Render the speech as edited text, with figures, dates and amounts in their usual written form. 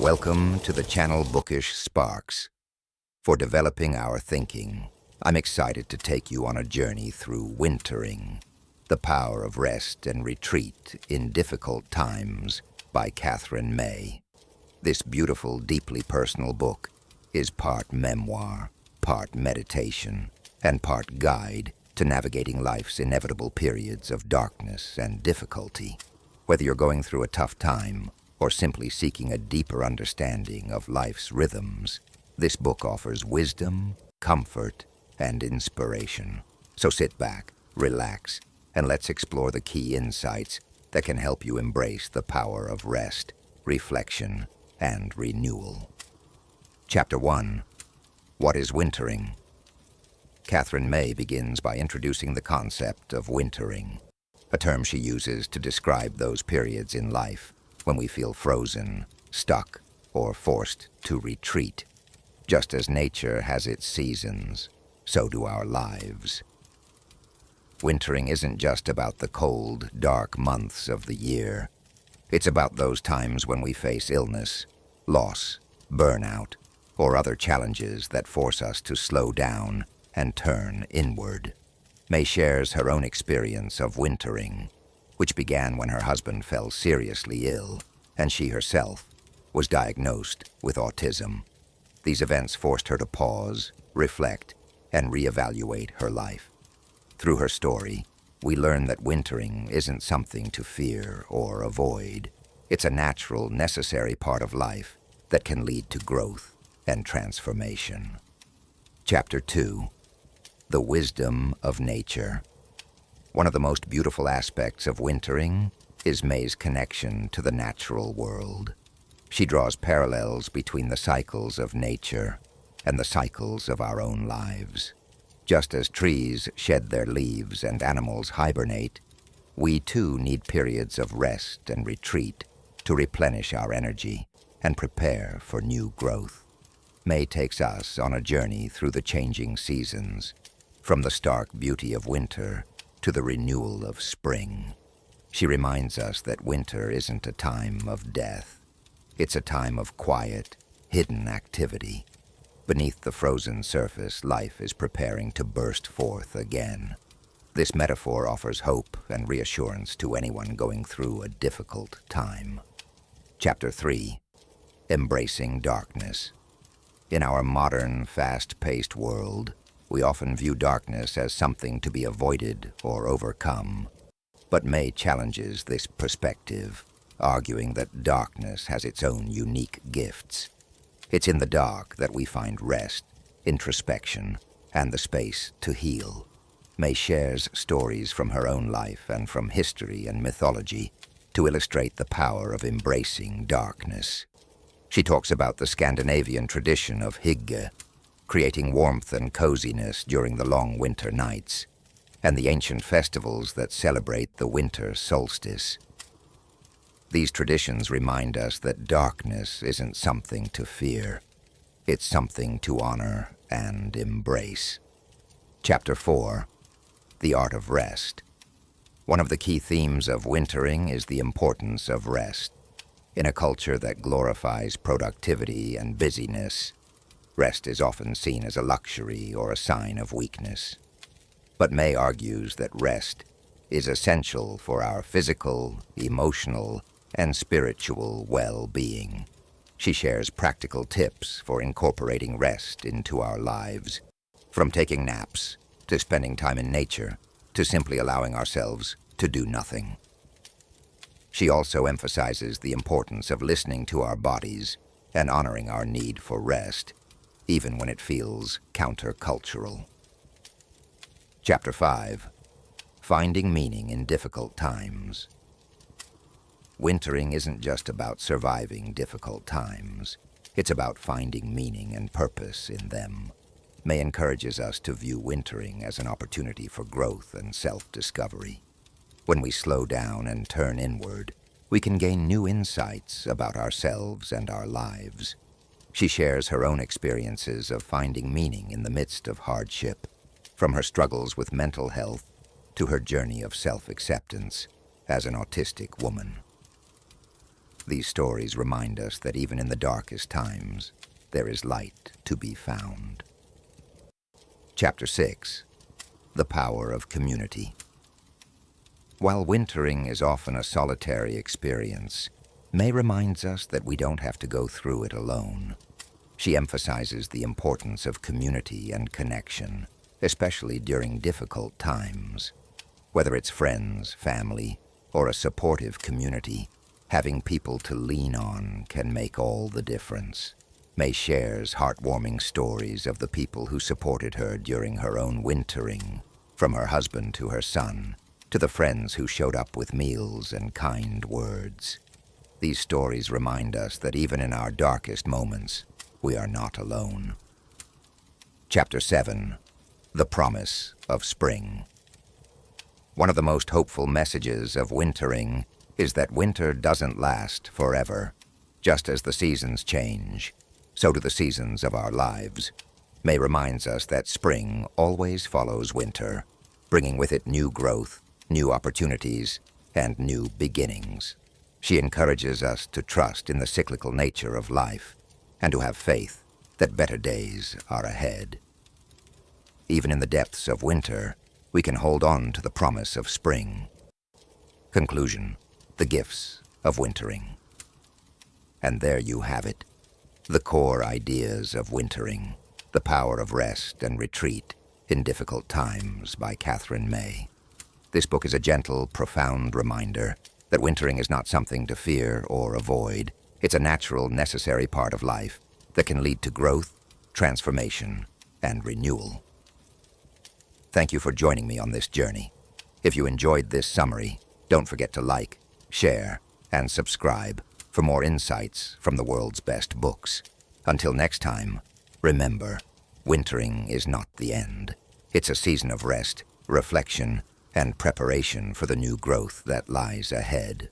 Welcome to the channel Bookish Sparks. For developing our thinking, I'm excited to take you on a journey through Wintering, The Power of Rest and Retreat in Difficult Times by Katherine May. This beautiful, deeply personal book is part memoir, part meditation, and part guide to navigating life's inevitable periods of darkness and difficulty. Whether you're going through a tough time or simply seeking a deeper understanding of life's rhythms, this book offers wisdom, comfort, and inspiration. So sit back, relax, and let's explore the key insights that can help you embrace the power of rest, reflection, and renewal. Chapter 1. What is Wintering? Katherine May begins by introducing the concept of wintering, a term she uses to describe those periods in life when we feel frozen, stuck, or forced to retreat. Just as nature has its seasons, so do our lives. Wintering isn't just about the cold, dark months of the year. It's about those times when we face illness, loss, burnout, or other challenges that force us to slow down and turn inward. May shares her own experience of wintering, which began when her husband fell seriously ill, and she herself was diagnosed with autism. These events forced her to pause, reflect, and reevaluate her life. Through her story, we learn that wintering isn't something to fear or avoid. It's a natural, necessary part of life that can lead to growth and transformation. Chapter 2. The Wisdom of Nature. One of the most beautiful aspects of wintering is May's connection to the natural world. She draws parallels between the cycles of nature and the cycles of our own lives. Just as trees shed their leaves and animals hibernate, we too need periods of rest and retreat to replenish our energy and prepare for new growth. May takes us on a journey through the changing seasons, from the stark beauty of winter to the renewal of spring. She reminds us that winter isn't a time of death. It's a time of quiet, hidden activity. Beneath the frozen surface, life is preparing to burst forth again. This metaphor offers hope and reassurance to anyone going through a difficult time. Chapter 3. Embracing Darkness. In our modern, fast-paced world, we often view darkness as something to be avoided or overcome. But May challenges this perspective, arguing that darkness has its own unique gifts. It's in the dark that we find rest, introspection, and the space to heal. May shares stories from her own life and from history and mythology to illustrate the power of embracing darkness. She talks about the Scandinavian tradition of hygge, creating warmth and coziness during the long winter nights, and the ancient festivals that celebrate the winter solstice. These traditions remind us that darkness isn't something to fear. It's something to honor and embrace. Chapter 4. The Art of Rest. One of the key themes of wintering is the importance of rest. In a culture that glorifies productivity and busyness, rest is often seen as a luxury or a sign of weakness. But May argues that rest is essential for our physical, emotional, and spiritual well-being. She shares practical tips for incorporating rest into our lives, from taking naps to spending time in nature to simply allowing ourselves to do nothing. She also emphasizes the importance of listening to our bodies and honoring our need for rest, even when it feels countercultural. Chapter 5. Finding Meaning in Difficult Times. Wintering isn't just about surviving difficult times. It's about finding meaning and purpose in them. May encourages us to view wintering as an opportunity for growth and self-discovery. When we slow down and turn inward, we can gain new insights about ourselves and our lives. She shares her own experiences of finding meaning in the midst of hardship, from her struggles with mental health to her journey of self-acceptance as an autistic woman. These stories remind us that even in the darkest times, there is light to be found. Chapter 6. The Power of Community. While wintering is often a solitary experience, May reminds us that we don't have to go through it alone. She emphasizes the importance of community and connection, especially during difficult times. Whether it's friends, family, or a supportive community, having people to lean on can make all the difference. May shares heartwarming stories of the people who supported her during her own wintering, from her husband to her son, to the friends who showed up with meals and kind words. These stories remind us that even in our darkest moments, we are not alone. Chapter 7. The Promise of Spring. One of the most hopeful messages of wintering is that winter doesn't last forever. Just as the seasons change, so do the seasons of our lives. May reminds us that spring always follows winter, bringing with it new growth, new opportunities, and new beginnings. She encourages us to trust in the cyclical nature of life and to have faith that better days are ahead. Even in the depths of winter, we can hold on to the promise of spring. Conclusion: the gifts of wintering. And there you have it, the core ideas of wintering, the power of rest and retreat in difficult times by Katherine May. This book is a gentle, profound reminder that wintering is not something to fear or avoid. It's a natural, necessary part of life that can lead to growth, transformation, and renewal. Thank you for joining me on this journey. If you enjoyed this summary, don't forget to like, share, and subscribe for more insights from the world's best books. Until next time, remember, wintering is not the end. It's a season of rest, reflection, and preparation for the new growth that lies ahead.